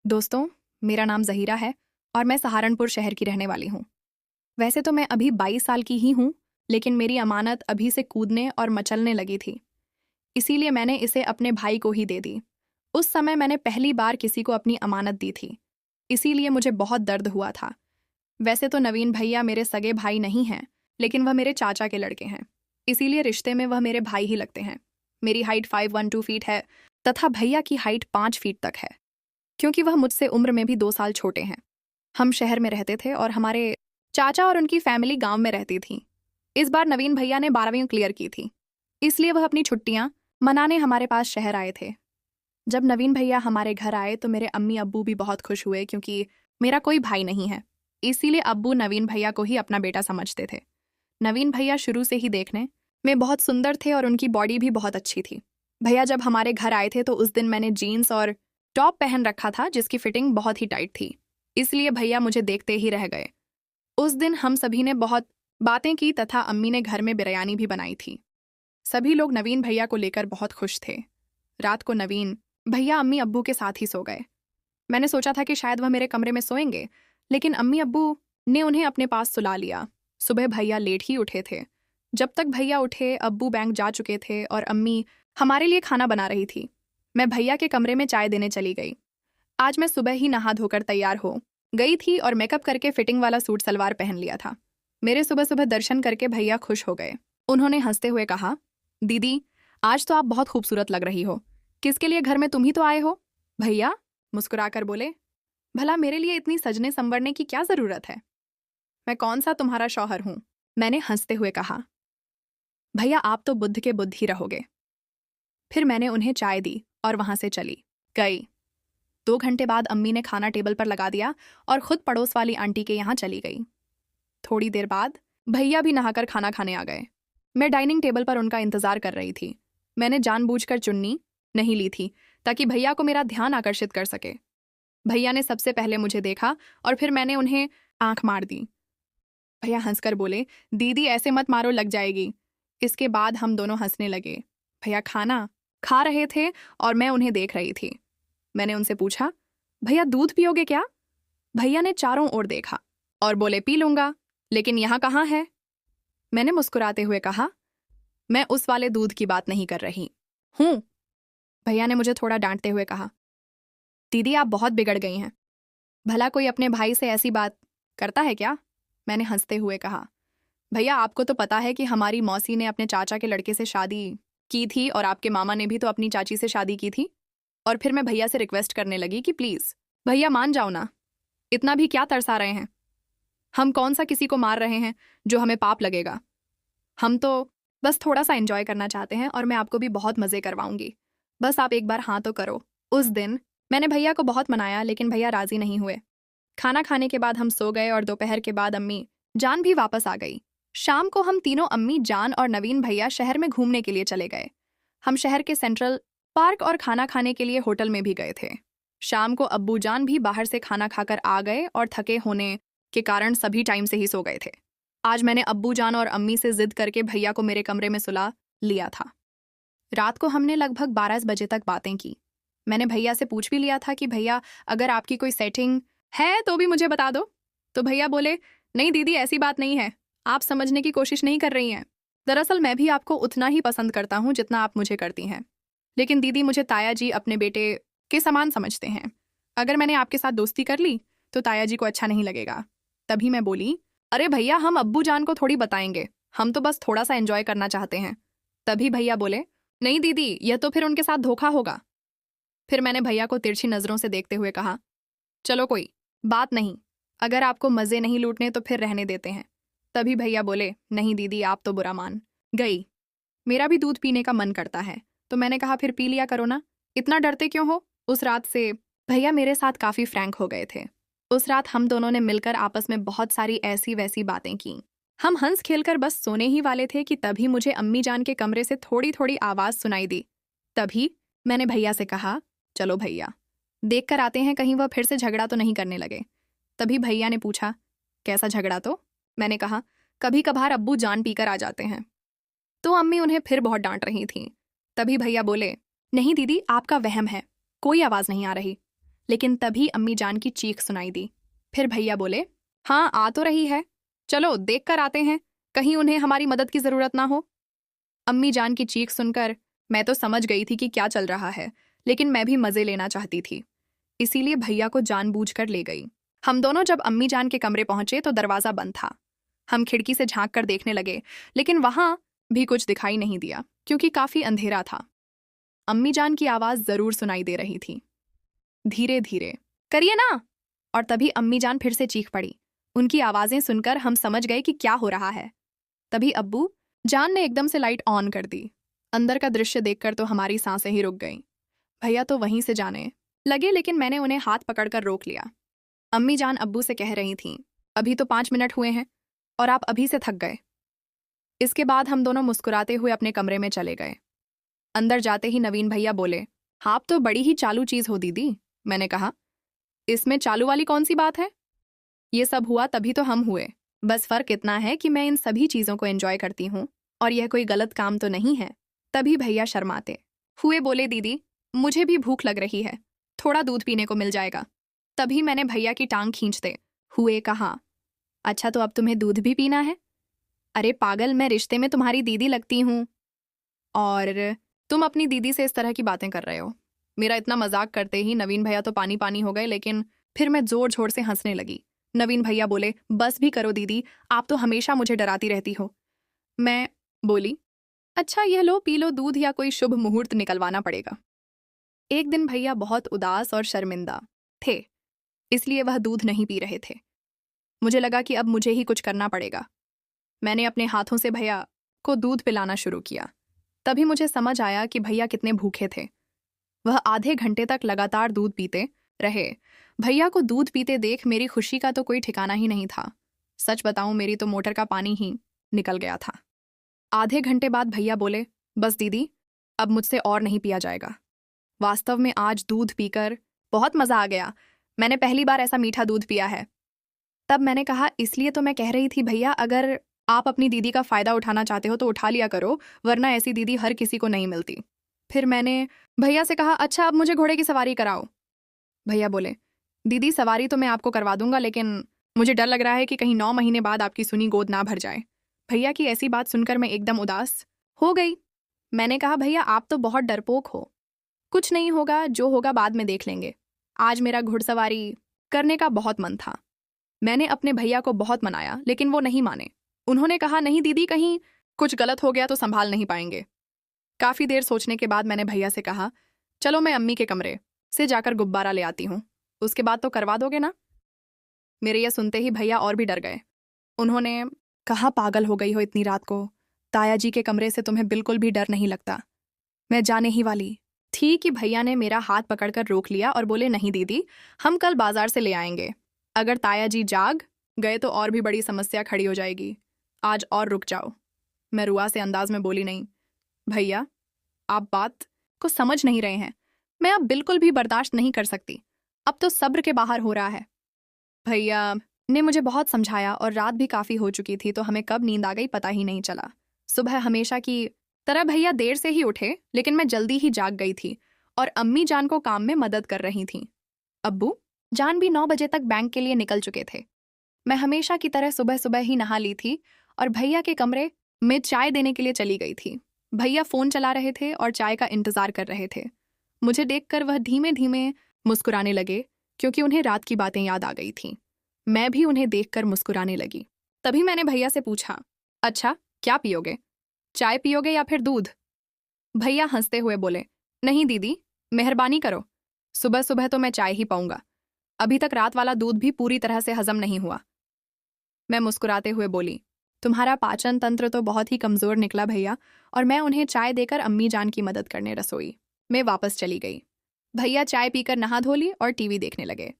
दोस्तों, मेरा नाम ज़हीरा है और मैं सहारनपुर शहर की रहने वाली हूँ। वैसे तो मैं अभी 22 साल की ही हूँ, लेकिन मेरी अमानत अभी से कूदने और मचलने लगी थी। इसीलिए मैंने इसे अपने भाई को ही दे दी। उस समय मैंने पहली बार किसी को अपनी अमानत दी थी, इसीलिए मुझे बहुत दर्द हुआ था। वैसे तो नवीन भैया मेरे सगे भाई नहीं हैं, लेकिन वह मेरे चाचा के लड़के हैं। इसीलिए रिश्ते में वह मेरे भाई ही लगते हैं। मेरी हाइट 512 फीट है तथा भैया की हाइट 5 फीट तक है, क्योंकि वह मुझसे उम्र में भी 2 साल छोटे हैं। हम शहर में रहते थे और हमारे चाचा और उनकी फैमिली गांव में रहती थी। इस बार नवीन भैया ने 12वीं क्लियर की थी, इसलिए वह अपनी छुट्टियां मनाने हमारे पास शहर आए थे। जब नवीन भैया हमारे घर आए तो मेरे अम्मी अब्बू भी बहुत खुश हुए, क्योंकि मेरा कोई भाई नहीं है। इसीलिए अब्बू नवीन भैया को ही अपना बेटा समझते थे। नवीन भैया शुरू से ही देखने में बहुत सुंदर थे और उनकी बॉडी भी बहुत अच्छी थी। भैया जब हमारे घर आए थे तो उस दिन मैंने जीन्स और टॉप पहन रखा था, जिसकी फिटिंग बहुत ही टाइट थी। इसलिए भैया मुझे देखते ही रह गए। उस दिन हम सभी ने बहुत बातें की तथा अम्मी ने घर में बिरयानी भी बनाई थी। सभी लोग नवीन भैया को लेकर बहुत खुश थे। रात को नवीन भैया अम्मी अब्बू के साथ ही सो गए। मैंने सोचा था कि शायद वह मेरे कमरे में सोएंगे, लेकिन अम्मी अब्बू ने उन्हें अपने पास सुला लिया। सुबह भैया लेट ही उठे थे। जब तक भैया उठे अब्बू बैंक जा चुके थे और अम्मी हमारे लिए खाना बना रही थी। मैं भैया के कमरे में चाय देने चली गई। आज मैं सुबह ही नहा धोकर तैयार हो गई थी और मेकअप करके फिटिंग वाला सूट सलवार पहन लिया था। मेरे सुबह सुबह दर्शन करके भैया खुश हो गए। उन्होंने हंसते हुए कहा, दीदी, आज तो आप बहुत खूबसूरत लग रही हो। किसके लिए घर में तुम ही तो आए हो? भैया मुस्कुराकर बोले, भला मेरे लिए इतनी सजने संवरने की क्या जरूरत है? मैं कौन सा तुम्हारा शौहर हूं? मैंने हंसते हुए कहा। भैया आप तो बुद्ध के बुद्ध ही रहोगे। फिर मैंने उन्हें चाय दी और वहां से चली गई। 2 घंटे बाद अम्मी ने खाना टेबल पर लगा दिया और खुद पड़ोस वाली आंटी के यहाँ चली गई। थोड़ी देर बाद भैया भी नहाकर खाना खाने आ गए। मैं डाइनिंग टेबल पर उनका इंतजार कर रही थी। मैंने जानबूझकर चुन्नी नहीं ली थी ताकि भैया को मेरा ध्यान आकर्षित कर सके। भैया ने सबसे पहले मुझे देखा और फिर मैंने उन्हें आंख मार दी। भैया हंसकर बोले, दीदी ऐसे मत मारो, लग जाएगी। इसके बाद हम दोनों हंसने लगे। भैया खाना खा रहे थे और मैं उन्हें देख रही थी। मैंने उनसे पूछा, भैया दूध पियोगे क्या? भैया ने चारों ओर देखा और बोले, पी लूंगा, लेकिन यहाँ कहाँ है? मैंने मुस्कुराते हुए कहा, मैं उस वाले दूध की बात नहीं कर रही हूँ। भैया ने मुझे थोड़ा डांटते हुए कहा, दीदी आप बहुत बिगड़ गई हैं। भला कोई अपने भाई से ऐसी बात करता है क्या? मैंने हंसते हुए कहा, भैया आपको तो पता है कि हमारी मौसी ने अपने चाचा के लड़के से शादी की थी और आपके मामा ने भी तो अपनी चाची से शादी की थी। और फिर मैं भैया से रिक्वेस्ट करने लगी कि प्लीज भैया मान जाओ ना, इतना भी क्या तरसा रहे हैं? हम कौन सा किसी को मार रहे हैं जो हमें पाप लगेगा? हम तो बस थोड़ा सा एंजॉय करना चाहते हैं और मैं आपको भी बहुत मजे करवाऊंगी। बस आप एक बार हाँ तो करो। उस दिन मैंने भैया को बहुत मनाया, लेकिन भैया राजी नहीं हुए। खाना खाने के बाद हम सो गए और दोपहर के बाद अम्मी जान भी वापस आ गई। शाम को हम तीनों, अम्मी जान और नवीन भैया, शहर में घूमने के लिए चले गए। हम शहर के सेंट्रल पार्क और खाना खाने के लिए होटल में भी गए थे। शाम को अब्बू जान भी बाहर से खाना खाकर आ गए और थके होने के कारण सभी टाइम से ही सो गए थे। आज मैंने अब्बू जान और अम्मी से जिद करके भैया को मेरे कमरे में सुला लिया था। रात को हमने लगभग 12 बजे तक बातें की। मैंने भैया से पूछ भी लिया था कि भैया अगर आपकी कोई सेटिंग है तो भी मुझे बता दो। तो भैया बोले, नहीं दीदी ऐसी बात नहीं है, आप समझने की कोशिश नहीं कर रही हैं। दरअसल मैं भी आपको उतना ही पसंद करता हूँ जितना आप मुझे करती हैं, लेकिन दीदी मुझे ताया जी अपने बेटे के समान समझते हैं। अगर मैंने आपके साथ दोस्ती कर ली तो ताया जी को अच्छा नहीं लगेगा। तभी मैं बोली, अरे भैया हम अब्बू जान को थोड़ी बताएंगे, हम तो बस थोड़ा सा एंजॉय करना चाहते हैं। तभी भैया बोले, नहीं दीदी यह तो फिर उनके साथ धोखा होगा। फिर मैंने भैया को तिरछी नजरों से देखते हुए कहा, चलो कोई बात नहीं, अगर आपको मजे नहीं लूटने तो फिर रहने देते हैं। तभी भैया बोले, नहीं दीदी आप तो बुरा मान गई, मेरा भी दूध पीने का मन करता है। तो मैंने कहा, फिर पी लिया करो ना, इतना डरते क्यों हो? उस रात से भैया मेरे साथ काफी फ्रैंक हो गए थे। उस रात हम दोनों ने मिलकर आपस में बहुत सारी ऐसी वैसी बातें की। हम हंस खेलकर बस सोने ही वाले थे कि तभी मुझे अम्मी जान के कमरे से थोड़ी थोड़ी आवाज सुनाई दी। तभी मैंने भैया से कहा, चलो भैया देख कर आते हैं, कहीं वह फिर से झगड़ा तो नहीं करने लगे। तभी भैया ने पूछा, कैसा झगड़ा? तो मैंने कहा, कभी कभार अब्बू जान पीकर आ जाते हैं। तो अम्मी उन्हें फिर बहुत डांट रही थीं। तभी भैया बोले, नहीं दीदी आपका वहम है, कोई आवाज नहीं आ रही। लेकिन तभी अम्मी जान की चीख सुनाई दी। फिर भैया बोले, हाँ आ तो रही है, चलो देख कर आते हैं, कहीं उन्हें हमारी मदद की जरूरत ना हो। अम्मी जान की चीख सुनकर मैं तो समझ गई थी कि क्या चल रहा है, लेकिन मैं भी मजे लेना चाहती थी, इसीलिए भैया को जानबूझकर ले गई। हम दोनों जब अम्मी जान के कमरे पहुंचे तो दरवाजा बंद था। हम खिड़की से झांक कर देखने लगे, लेकिन वहां भी कुछ दिखाई नहीं दिया क्योंकि काफी अंधेरा था। अम्मी जान की आवाज जरूर सुनाई दे रही थी, धीरे धीरे, करिए ना। और तभी अम्मी जान फिर से चीख पड़ी। उनकी आवाजें सुनकर हम समझ गए कि क्या हो रहा है। तभी अब्बू जान ने एकदम से लाइट ऑन कर दी। अंदर का दृश्य देखकर तो हमारी सांसें ही रुक गईं। भैया तो वहीं से जाने लगे, लेकिन मैंने उन्हें हाथ पकड़कर रोक लिया। अम्मी जान अब्बू से कह रही थीं, अभी तो 5 मिनट हुए हैं और आप अभी से थक गए। इसके बाद हम दोनों मुस्कुराते हुए अपने कमरे में चले गए। अंदर जाते ही नवीन भैया बोले, हाँ आप तो बड़ी ही चालू चीज हो दीदी। मैंने कहा, इसमें चालू वाली कौन सी बात है? ये सब हुआ तभी तो हम हुए, बस फर्क इतना है कि मैं इन सभी चीजों को एंजॉय करती हूँ और यह कोई गलत काम तो नहीं है। तभी भैया शर्माते हुए बोले, दीदी मुझे भी भूख लग रही है, थोड़ा दूध पीने को मिल जाएगा। तभी मैंने भैया की टांग खींचते हुए कहा, अच्छा तो अब तुम्हें दूध भी पीना है? अरे पागल, मैं रिश्ते में तुम्हारी दीदी लगती हूँ और तुम अपनी दीदी से इस तरह की बातें कर रहे हो। मेरा इतना मजाक करते ही नवीन भैया तो पानी पानी हो गए, लेकिन फिर मैं जोर जोर से हंसने लगी। नवीन भैया बोले, बस भी करो दीदी, आप तो हमेशा मुझे डराती रहती हो। मैं बोली, अच्छा यह लो पी लो दूध, या कोई शुभ मुहूर्त निकलवाना पड़ेगा। एक दिन भैया बहुत उदास और शर्मिंदा थे, इसलिए वह दूध नहीं पी रहे थे। मुझे लगा कि अब मुझे ही कुछ करना पड़ेगा। मैंने अपने हाथों से भैया को दूध पिलाना शुरू किया। तभी मुझे समझ आया कि भैया कितने भूखे थे। वह आधे घंटे तक लगातार दूध पीते रहे। भैया को दूध पीते देख मेरी खुशी का तो कोई ठिकाना ही नहीं था। सच बताऊं, मेरी तो मोटर का पानी ही निकल गया था। आधे घंटे बाद भैया बोले, बस दीदी अब मुझसे और नहीं पिया जाएगा। वास्तव में आज दूध पीकर बहुत मजा आ गया। मैंने पहली बार ऐसा मीठा दूध पिया है। तब मैंने कहा, इसलिए तो मैं कह रही थी भैया, अगर आप अपनी दीदी का फायदा उठाना चाहते हो तो उठा लिया करो, वरना ऐसी दीदी हर किसी को नहीं मिलती। फिर मैंने भैया से कहा, अच्छा अब मुझे घोड़े की सवारी कराओ। भैया बोले, दीदी सवारी तो मैं आपको करवा दूंगा, लेकिन मुझे डर लग रहा है कि कहीं 9 महीने बाद आपकी सुनी गोद ना भर जाए। भैया की ऐसी बात सुनकर मैं एकदम उदास हो गई। मैंने कहा, भैया आप तो बहुत डरपोक हो, कुछ नहीं होगा, जो होगा बाद में देख लेंगे। आज मेरा घुड़सवारी करने का बहुत मन था। मैंने अपने भैया को बहुत मनाया, लेकिन वो नहीं माने। उन्होंने कहा, नहीं दीदी, कहीं कुछ गलत हो गया तो संभाल नहीं पाएंगे। काफी देर सोचने के बाद मैंने भैया से कहा, चलो मैं अम्मी के कमरे से जाकर गुब्बारा ले आती हूँ, उसके बाद तो करवा दोगे ना? मेरे यह सुनते ही भैया और भी डर गए। उन्होंने कहा, पागल हो गई हो इतनी रात को, ताया जी के कमरे से तुम्हें बिल्कुल भी डर नहीं लगता? मैं जाने ही वाली थी कि भैया ने मेरा हाथ पकड़कर रोक लिया और बोले, नहीं दीदी, हम कल बाजार से ले आएंगे। अगर ताया जी जाग गए तो और भी बड़ी समस्या खड़ी हो जाएगी। आज और रुक जाओ। मैं रुआ से अंदाज में बोली, नहीं भैया, आप बात को समझ नहीं रहे हैं। मैं अब बिल्कुल भी बर्दाश्त नहीं कर सकती, अब तो सब्र के बाहर हो रहा है। भैया ने मुझे बहुत समझाया और रात भी काफी हो चुकी थी, तो हमें कब नींद आ गई पता ही नहीं चला। सुबह हमेशा की तरह भैया देर से ही उठे, लेकिन मैं जल्दी ही जाग गई थी और अम्मी जान को काम में मदद कर रही थी। अब्बू जान भी 9 बजे तक बैंक के लिए निकल चुके थे। मैं हमेशा की तरह सुबह सुबह ही नहा ली थी और भैया के कमरे में चाय देने के लिए चली गई थी। भैया फोन चला रहे थे और चाय का इंतजार कर रहे थे। मुझे देखकर वह धीमे धीमे मुस्कुराने लगे, क्योंकि उन्हें रात की बातें याद आ गई थीं। मैं भी उन्हें देखकर मुस्कुराने लगी। तभी मैंने भैया से पूछा, अच्छा क्या पियोगे, चाय पियोगे या फिर दूध? भैया हंसते हुए बोले, नहीं दीदी, मेहरबानी करो, सुबह सुबह तो मैं चाय ही पाऊंगा। अभी तक रात वाला दूध भी पूरी तरह से हजम नहीं हुआ। मैं मुस्कुराते हुए बोली, तुम्हारा पाचन तंत्र तो बहुत ही कमजोर निकला भैया। और मैं उन्हें चाय देकर अम्मी जान की मदद करने रसोई में वापस चली गई। भैया चाय पीकर नहा धो ली और टीवी देखने लगे।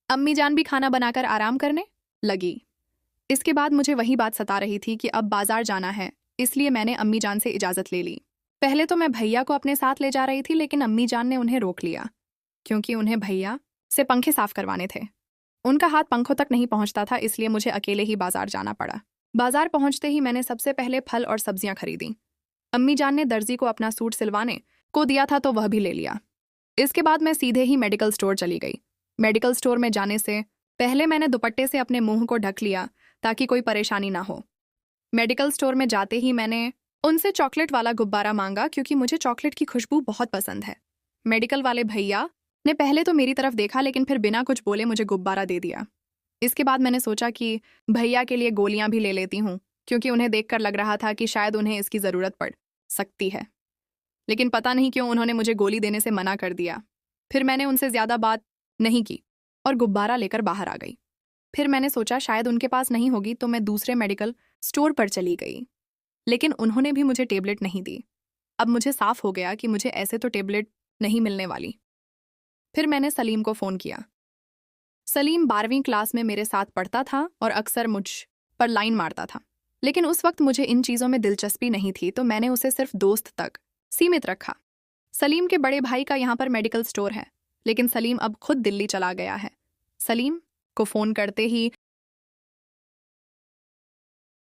अम्मी जान भी खाना बनाकर आराम करने लगी। इसके बाद मुझे वही बात सता रही थी कि अब बाजार जाना है, इसलिए मैंने अम्मी जान से इजाजत ले ली। पहले तो मैं भैया को अपने साथ ले जा रही थी, लेकिन अम्मी जान ने उन्हें रोक लिया, क्योंकि उन्हें भैया से पंखे साफ करवाने थे। उनका हाथ पंखों तक नहीं पहुंचता था, इसलिए मुझे अकेले ही बाजार जाना पड़ा। बाजार पहुंचते ही मैंने सबसे पहले फल और सब्जियां खरीदी। अम्मी जान ने दर्जी को अपना सूट सिलवाने को दिया था, तो वह भी ले लिया। इसके बाद मैं सीधे ही मेडिकल स्टोर चली गई। मेडिकल स्टोर में जाने से पहले मैंने दुपट्टे से अपने मुंह को ढक लिया ताकि कोई परेशानी ना हो। मेडिकल स्टोर में जाते ही मैंने उनसे चॉकलेट वाला गुब्बारा मांगा क्योंकि मुझे चॉकलेट की खुशबू बहुत पसंद है। मेडिकल वाले भैया ने पहले तो मेरी तरफ देखा लेकिन फिर बिना कुछ बोले मुझे गुब्बारा दे दिया। इसके बाद मैंने सोचा कि भैया के लिए गोलियां भी ले लेती हूँ क्योंकि उन्हें देखकर लग रहा था कि शायद उन्हें इसकी ज़रूरत पड़ सकती है। लेकिन पता नहीं क्यों उन्होंने मुझे गोली देने से मना कर दिया। फिर मैंने उनसे ज़्यादा बात नहीं की और गुब्बारा लेकर बाहर आ गई। फिर मैंने सोचा शायद उनके पास नहीं होगी तो मैं दूसरे मेडिकल स्टोर पर चली गई, लेकिन उन्होंने भी मुझे टेबलेट नहीं दी। अब मुझे साफ हो गया कि मुझे ऐसे तो टेबलेट नहीं मिलने वाली। फिर मैंने सलीम को फ़ोन किया। सलीम 12वीं क्लास में मेरे साथ पढ़ता था और अक्सर मुझ पर लाइन मारता था, लेकिन उस वक्त मुझे इन चीज़ों में दिलचस्पी नहीं थी तो मैंने उसे सिर्फ दोस्त तक सीमित रखा। सलीम के बड़े भाई का यहाँ पर मेडिकल स्टोर है, लेकिन सलीम अब खुद दिल्ली चला गया है। सलीम को फ़ोन करते ही